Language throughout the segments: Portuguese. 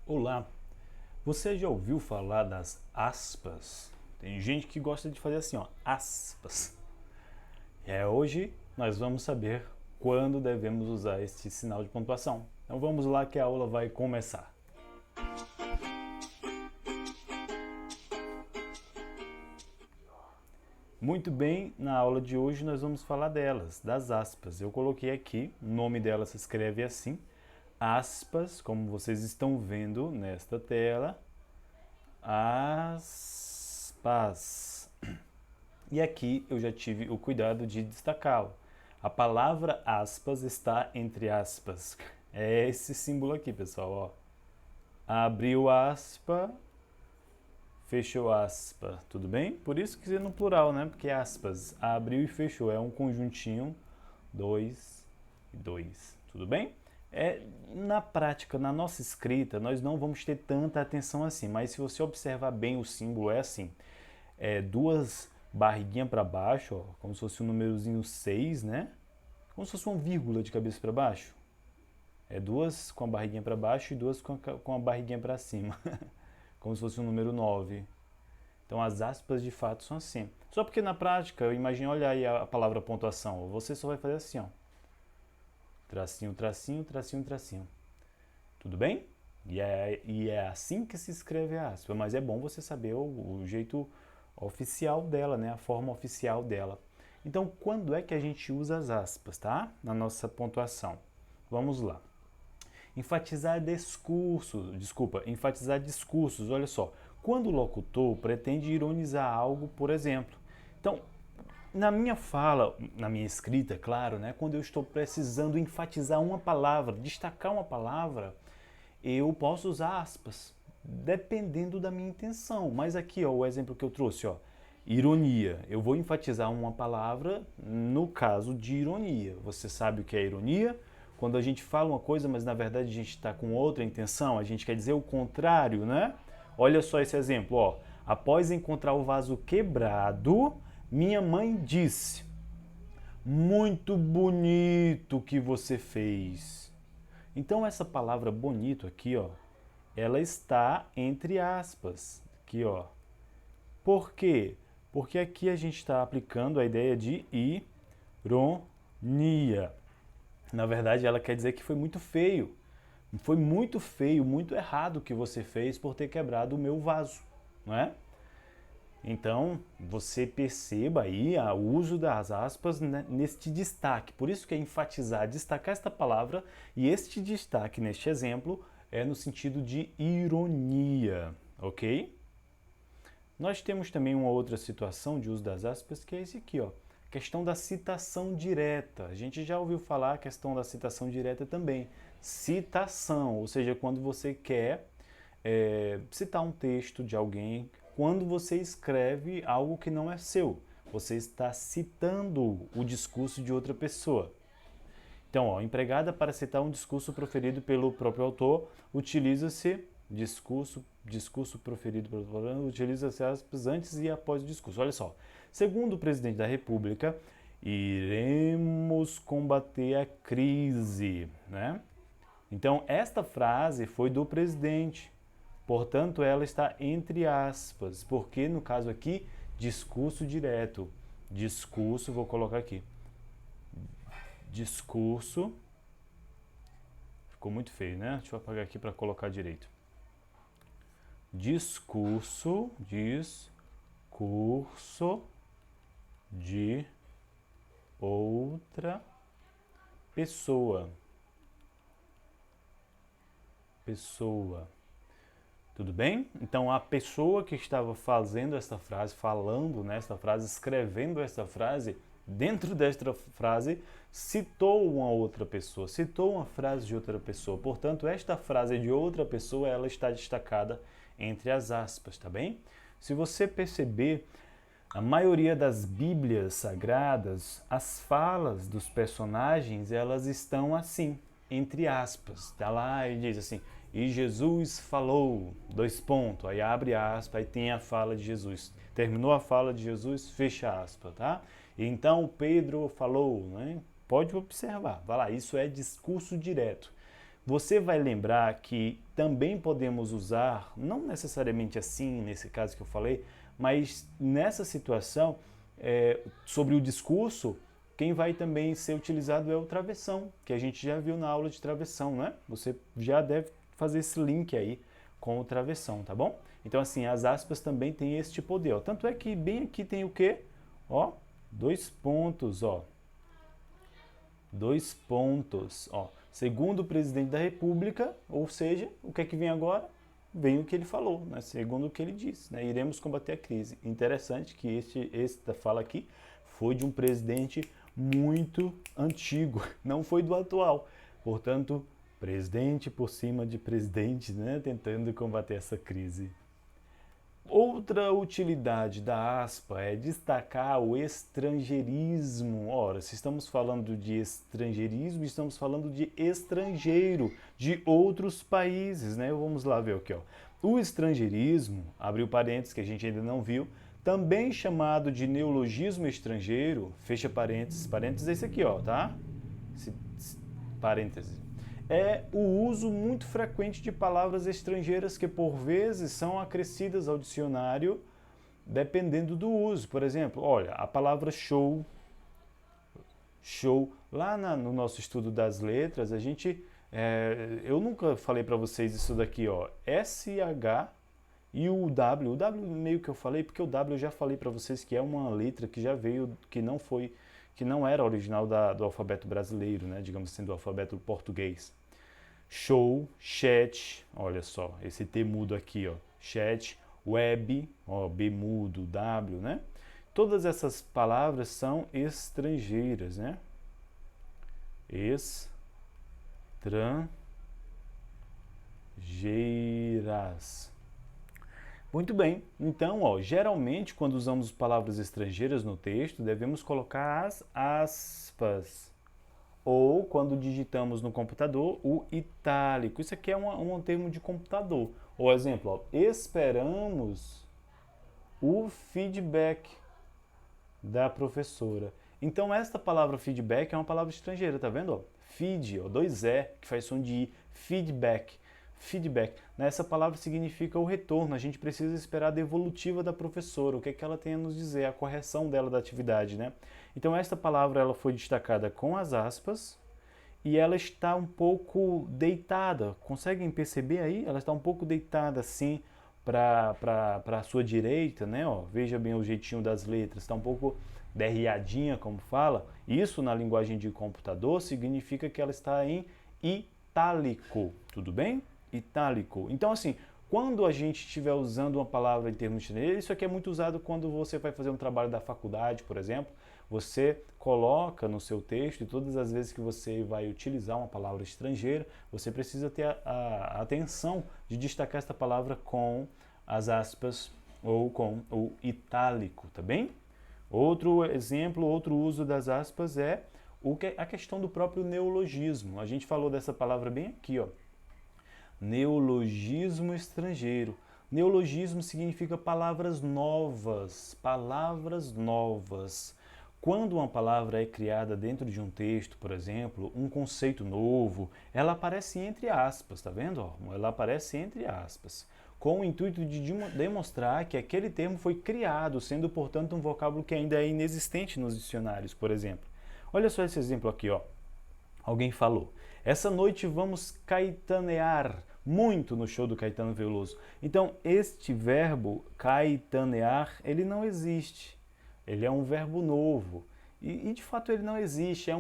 Olá, você já ouviu falar das aspas? Tem gente que gosta de fazer assim, ó, aspas. Hoje nós vamos saber quando devemos usar este sinal de pontuação. Então vamos lá que a aula vai começar. Muito bem, na aula de hoje nós vamos falar delas, das aspas. Eu coloquei aqui, o nome dela se escreve assim, aspas, como vocês estão vendo nesta tela, aspas. E aqui eu já tive o cuidado de destacá-lo. A palavra aspas está entre aspas. É esse símbolo aqui, pessoal, ó. Abriu aspa, fechou aspa, tudo bem? Por isso que é no plural, né? Porque aspas, abriu e fechou, é um conjuntinho, dois e dois, tudo bem? Na prática, na nossa escrita, nós não vamos ter tanta atenção assim, mas se você observar bem o símbolo, é assim, duas barriguinhas para baixo, ó, como se fosse um númerozinho 6, né? Como se fosse uma vírgula de cabeça para baixo. Duas com a barriguinha para baixo e duas com a barriguinha para cima. Como se fosse um número 9. Então as aspas de fato são assim. Só porque na prática, imagine olhar aí a palavra pontuação. Você só vai fazer assim, ó. Tracinho, tracinho, tracinho, tracinho. Tudo bem? E é assim que se escreve a aspa. Mas é bom você saber o jeito oficial dela, né? A forma oficial dela. Então, quando é que a gente usa as aspas, tá? Na nossa pontuação. Vamos lá. Enfatizar discursos, olha só. Quando o locutor pretende ironizar algo, por exemplo. Então, na minha fala, na minha escrita, é claro, né? Quando eu estou precisando enfatizar uma palavra, destacar uma palavra, eu posso usar aspas, dependendo da minha intenção. Mas aqui, ó, o exemplo que eu trouxe, ó, ironia. Eu vou enfatizar uma palavra no caso de ironia. Você sabe o que é ironia? Quando a gente fala uma coisa, mas na verdade a gente está com outra intenção, a gente quer dizer o contrário, né? Olha só esse exemplo, ó. Após encontrar o vaso quebrado, minha mãe disse: muito bonito que você fez. Então essa palavra bonito aqui, ó, ela está entre aspas. Aqui, ó. Por quê? Porque aqui a gente está aplicando a ideia de ironia. Na verdade, ela quer dizer que foi muito feio. Foi muito feio, muito errado o que você fez por ter quebrado o meu vaso, não é? Então, você perceba aí o uso das aspas, né, neste destaque. Por isso que é enfatizar, destacar esta palavra, e este destaque neste exemplo é no sentido de ironia, ok? Nós temos também uma outra situação de uso das aspas, que é esse aqui, ó. Questão da citação direta. A gente já ouviu falar a questão da citação direta também. Citação, ou seja, quando você quer citar um texto de alguém, quando você escreve algo que não é seu. Você está citando o discurso de outra pessoa. Então, ó, empregada para citar um discurso proferido pelo próprio autor, utiliza-se discurso proferido pelo autor, utiliza-se aspas antes e após o discurso. Olha só, segundo o presidente da República, iremos combater a crise, né? Então, esta frase foi do presidente. Portanto, ela está entre aspas, porque no caso aqui, discurso direto. Discurso, vou colocar aqui. Discurso. Ficou muito feio, né? Deixa eu apagar aqui para colocar direito. Discurso de outra pessoa. Tudo bem? Então, a pessoa que estava fazendo esta frase, falando nesta frase, escrevendo esta frase, dentro desta frase, citou uma outra pessoa, citou uma frase de outra pessoa. Portanto, esta frase de outra pessoa, ela está destacada entre as aspas, tá bem? Se você perceber, a maioria das Bíblias sagradas, as falas dos personagens, elas estão assim, entre aspas. Tá lá e diz assim: e Jesus falou, dois pontos, aí abre aspas, aí tem a fala de Jesus. Terminou a fala de Jesus, fecha aspas, tá? Então Pedro falou, né? Pode observar, vai lá, isso é discurso direto. Você vai lembrar que também podemos usar, não necessariamente assim, nesse caso que eu falei, mas nessa situação, sobre o discurso, quem vai também ser utilizado é o travessão, que a gente já viu na aula de travessão, né? Você já deve fazer esse link aí com o travessão, tá bom? Então, assim, as aspas também têm este poder, ó. Tanto é que bem aqui tem o quê? Ó, 2 pontos, ó. 2 pontos, ó. Segundo o presidente da República, ou seja, o que é que vem agora? Vem o que ele falou, né? Segundo o que ele disse, né? Iremos combater a crise. Interessante que esta fala aqui foi de um presidente muito antigo, não foi do atual. Portanto, presidente por cima de presidente, né? Tentando combater essa crise. Outra utilidade da aspa é destacar o estrangeirismo. Ora, se estamos falando de estrangeirismo, estamos falando de estrangeiro, de outros países, né? Vamos lá ver aqui, ó. O estrangeirismo, abriu parênteses que a gente ainda não viu, também chamado de neologismo estrangeiro, fecha parênteses, parênteses é esse aqui, ó, tá? Parênteses. É o uso muito frequente de palavras estrangeiras que por vezes são acrescidas ao dicionário dependendo do uso. Por exemplo, olha, a palavra show, lá no nosso estudo das letras, a gente, eu nunca falei para vocês isso daqui, ó, SH e o W meio que eu falei, porque o W eu já falei para vocês que é uma letra que já veio, que não era original do alfabeto brasileiro, né, digamos assim, do alfabeto português. Show, chat, olha só, esse T mudo aqui, ó, chat, web, ó, B mudo, W, né? Todas essas palavras são estrangeiras, né? Estrangeiras. Muito bem, então, ó, geralmente quando usamos palavras estrangeiras no texto, devemos colocar as aspas. Ou quando digitamos no computador, o itálico. Isso aqui é um termo de computador. Ou exemplo, ó, esperamos o feedback da professora. Então esta palavra feedback é uma palavra estrangeira, tá vendo? Ó? Feed, ó, 2 E, que faz som de I, feedback. Feedback. Essa palavra significa o retorno. A gente precisa esperar a devolutiva da professora, o que é que ela tem a nos dizer, a correção dela da atividade, né? Então esta palavra ela foi destacada com as aspas e ela está um pouco deitada. Conseguem perceber aí? Ela está um pouco deitada assim para a sua direita, né? Ó, veja bem o jeitinho das letras, está um pouco derriadinha, como fala. Isso na linguagem de computador significa que ela está em itálico, tudo bem? Itálico. Então, assim, quando a gente estiver usando uma palavra em termos estrangeiros, isso aqui é muito usado quando você vai fazer um trabalho da faculdade, por exemplo, você coloca no seu texto e todas as vezes que você vai utilizar uma palavra estrangeira, você precisa ter a atenção de destacar esta palavra com as aspas ou com o itálico, tá bem? Outro exemplo, outro uso das aspas é a questão do próprio neologismo. A gente falou dessa palavra bem aqui, ó. Neologismo estrangeiro. Neologismo significa palavras novas, palavras novas. Quando uma palavra é criada dentro de um texto, por exemplo, um conceito novo, ela aparece entre aspas, tá vendo? Ela aparece entre aspas, com o intuito de demonstrar que aquele termo foi criado, sendo, portanto, um vocábulo que ainda é inexistente nos dicionários, por exemplo. Olha só esse exemplo aqui, ó. Alguém falou: essa noite vamos caetanear muito no show do Caetano Veloso. Então, este verbo caetanear, ele não existe. Ele é um verbo novo. E de fato ele não existe.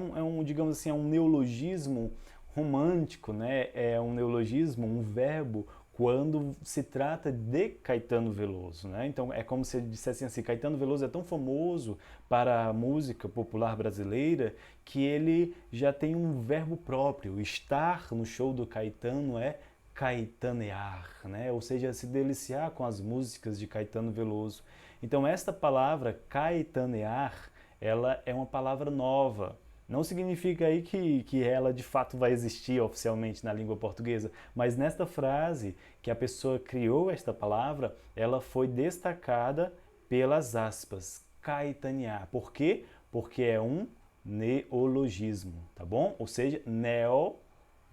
Digamos assim, é um neologismo romântico, né? É um neologismo, um verbo quando se trata de Caetano Veloso, né? Então é como se ele dissesse assim, Caetano Veloso é tão famoso para a música popular brasileira que ele já tem um verbo próprio. Estar no show do Caetano é caetanear, né? Ou seja, se deliciar com as músicas de Caetano Veloso. Então esta palavra caetanear, ela é uma palavra nova. Não significa aí que ela de fato vai existir oficialmente na língua portuguesa, mas nesta frase que a pessoa criou esta palavra, ela foi destacada pelas aspas, caetanear. Por quê? Porque é um neologismo, tá bom? Ou seja,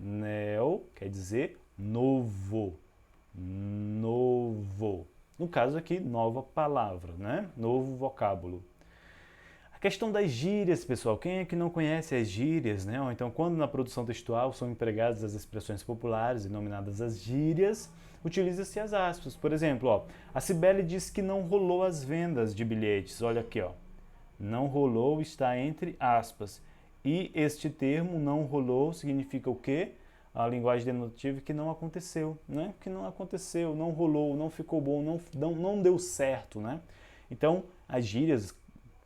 Neo quer dizer novo. Novo. No caso aqui, nova palavra, né? Novo vocábulo. A questão das gírias, pessoal. Quem é que não conhece as gírias, né? Ou então, quando na produção textual são empregadas as expressões populares, denominadas as gírias, utiliza-se as aspas. Por exemplo, ó, a Cibele diz que não rolou as vendas de bilhetes. Olha aqui, ó. Não rolou está entre aspas. E este termo, não rolou, significa o quê? A linguagem denotativa que não aconteceu, né? Que não aconteceu, não rolou, não ficou bom, não deu certo, né? Então, as gírias,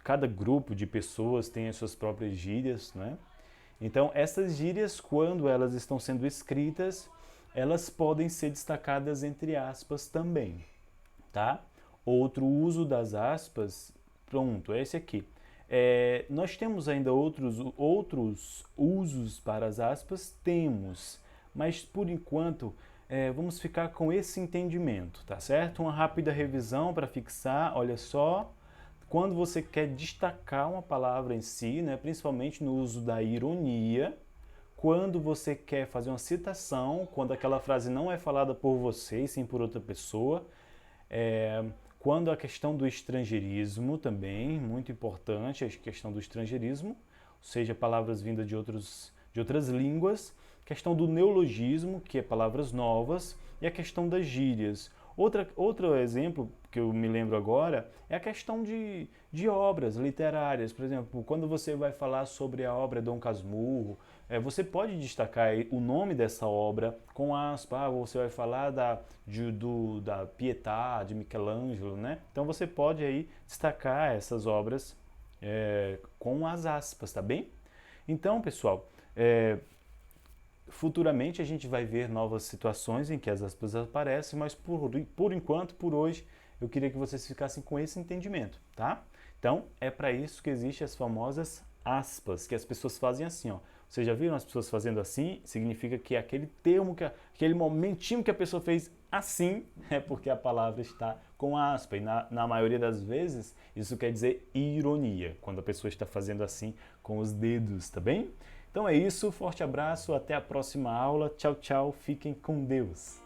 cada grupo de pessoas tem as suas próprias gírias, né? Então, essas gírias, quando elas estão sendo escritas, elas podem ser destacadas entre aspas também, tá? Outro uso das aspas, pronto, é esse aqui. Nós temos ainda outros usos para as aspas? Temos, mas por enquanto vamos ficar com esse entendimento, tá certo? Uma rápida revisão para fixar, olha só, quando você quer destacar uma palavra em si, né, principalmente no uso da ironia, quando você quer fazer uma citação, quando aquela frase não é falada por você, e sim por outra pessoa, quando a questão do estrangeirismo também, muito importante, a questão do estrangeirismo, ou seja, palavras vindas de outras línguas, questão do neologismo, que é palavras novas, e a questão das gírias. Outro exemplo que eu me lembro agora é a questão de obras literárias. Por exemplo, quando você vai falar sobre a obra Dom Casmurro, você pode destacar o nome dessa obra com aspas, você vai falar da Pietà, de Michelangelo, né? Então você pode aí destacar essas obras com as aspas, tá bem? Então, pessoal, futuramente a gente vai ver novas situações em que as aspas aparecem, mas por enquanto, por hoje, eu queria que vocês ficassem com esse entendimento, tá? Então, é para isso que existem as famosas aspas, que as pessoas fazem assim, ó. Vocês já viram as pessoas fazendo assim? Significa que aquele termo, aquele momentinho que a pessoa fez assim, é porque a palavra está com aspa. E na maioria das vezes, isso quer dizer ironia, quando a pessoa está fazendo assim com os dedos, tá bem? Então é isso, forte abraço, até a próxima aula. Tchau, tchau, fiquem com Deus.